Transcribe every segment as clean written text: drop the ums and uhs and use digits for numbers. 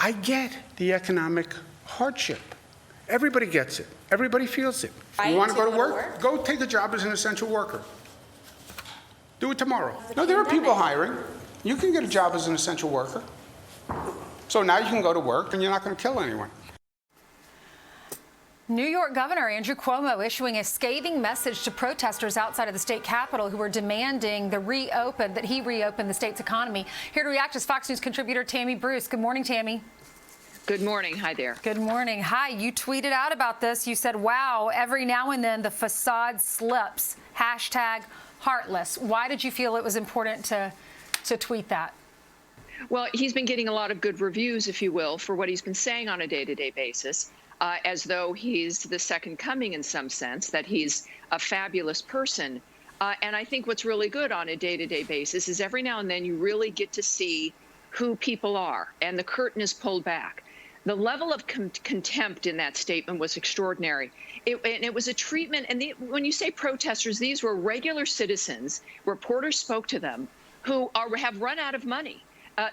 I get the economic hardship. Everybody gets it. Everybody feels it. You want to go to work? Go take a job as an essential worker. Do it tomorrow. No, there are people hiring. You can get a job as an essential worker. So now you can go to work and you're not going to kill anyone. New York Governor Andrew Cuomo issuing a scathing message to protesters outside of the state capitol who were demanding that he reopen the state's economy. Here to react is Fox News contributor Tammy Bruce. Good morning, Tammy. Good morning. Hi there. Good morning. Hi. You tweeted out about this. You said, wow, every now and then the facade slips. #heartless. Why did you feel it was important to tweet that? Well, he's been getting a lot of good reviews, if you will, for what he's been saying on a day-to-day basis, as though he's the second coming in some sense, that he's a fabulous person. And I think what's really good on a day-to-day basis is every now and then you really get to see who people are, and the curtain is pulled back. The level of contempt in that statement was extraordinary. It was a treatment, and when you say protesters, these were regular citizens, reporters spoke to them, who have run out of money,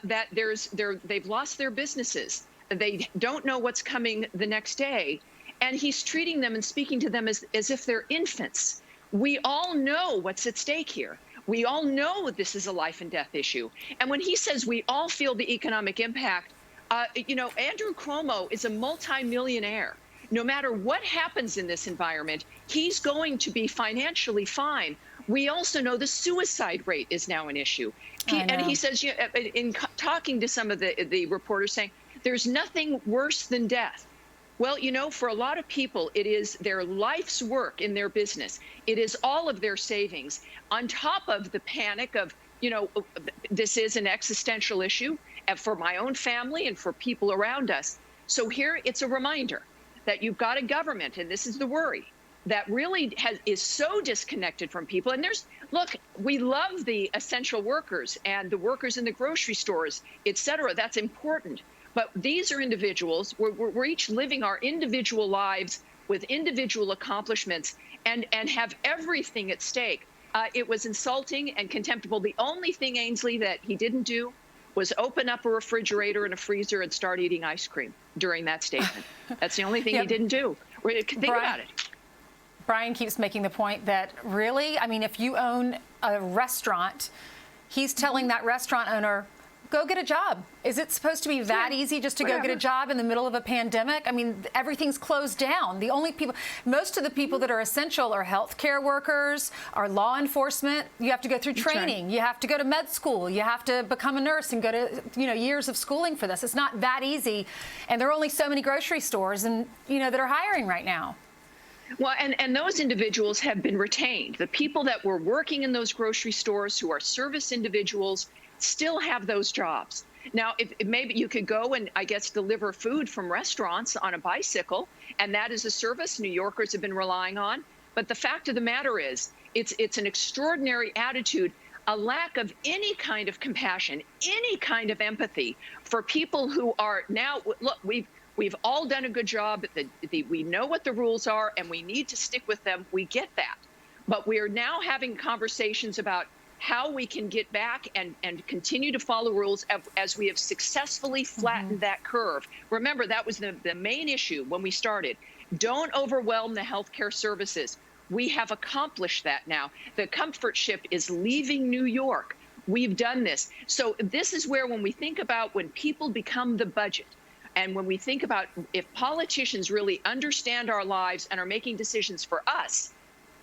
that they've lost their businesses. They don't know what's coming the next day. And he's treating them and speaking to them as if they're infants. We all know what's at stake here. We all know this is a life and death issue. And when he says we all feel the economic impact, Andrew Cuomo is a multimillionaire. No matter what happens in this environment, he's going to be financially fine. We also know the suicide rate is now an issue. And he says, in talking to some of the reporters, saying there's nothing worse than death. Well, for a lot of people, it is their life's work in their business. It is all of their savings on top of the panic of, this is an existential issue for my own family and for people around us. So here it's a reminder that you've got a government, and this is the worry, that really is so disconnected from people. And look, we love the essential workers and the workers in the grocery stores, et cetera. That's important. But these are individuals. We're each living our individual lives with individual accomplishments and have everything at stake. It was insulting and contemptible. The only thing, Ainsley, that he didn't do was open up a refrigerator and a freezer and start eating ice cream during that statement. That's the only thing he didn't do. Think about it. Brian keeps making the point that really, if you own a restaurant, he's telling that restaurant owner, go get a job. Is it supposed to be that easy just to go get a job in the middle of a pandemic? Everything's closed down. Most of the people that are essential are healthcare workers, are law enforcement. You have to go through training. Right. You have to go to med school. You have to become a nurse and go to, years of schooling for this. It's not that easy. And there are only so many grocery stores that are hiring right now. Well, and those individuals have been retained. The people that were working in those grocery stores who are service individuals still have those jobs. Now, if maybe you could go and, I guess, deliver food from restaurants on a bicycle, and that is a service New Yorkers have been relying on. But the fact of the matter is, it's an extraordinary attitude, a lack of any kind of compassion, any kind of empathy for people who are now, look, we've all done a good job. We know what the rules are, and we need to stick with them. We get that. But we are now having conversations about how we can get back and continue to follow rules as we have successfully flattened that curve. Remember, that was the main issue when we started. Don't overwhelm the healthcare services. We have accomplished that now. The comfort ship is leaving New York. We've done this. So this is where, when we think about when people become the budget, and when we think about if politicians really understand our lives and are making decisions for us,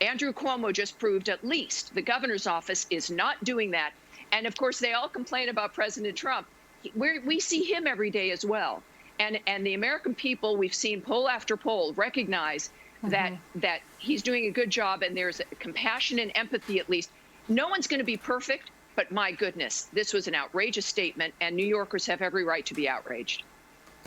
Andrew Cuomo just proved at least the governor's office is not doing that. And of course, they all complain about President Trump. We see him every day as well. And the American people, we've seen poll after poll, recognize that he's doing a good job, and there's compassion and empathy at least. No one's going to be perfect, but my goodness, this was an outrageous statement, and New Yorkers have every right to be outraged.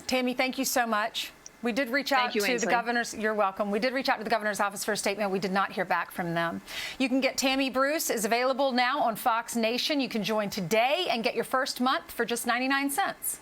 Tammy, thank you so much. We did reach out to the governor's. You're welcome. We did reach out to the governor's office for a statement. We did not hear back from them. You can get Tammy Bruce is available now on Fox Nation. You can join today and get your first month for just 99 cents.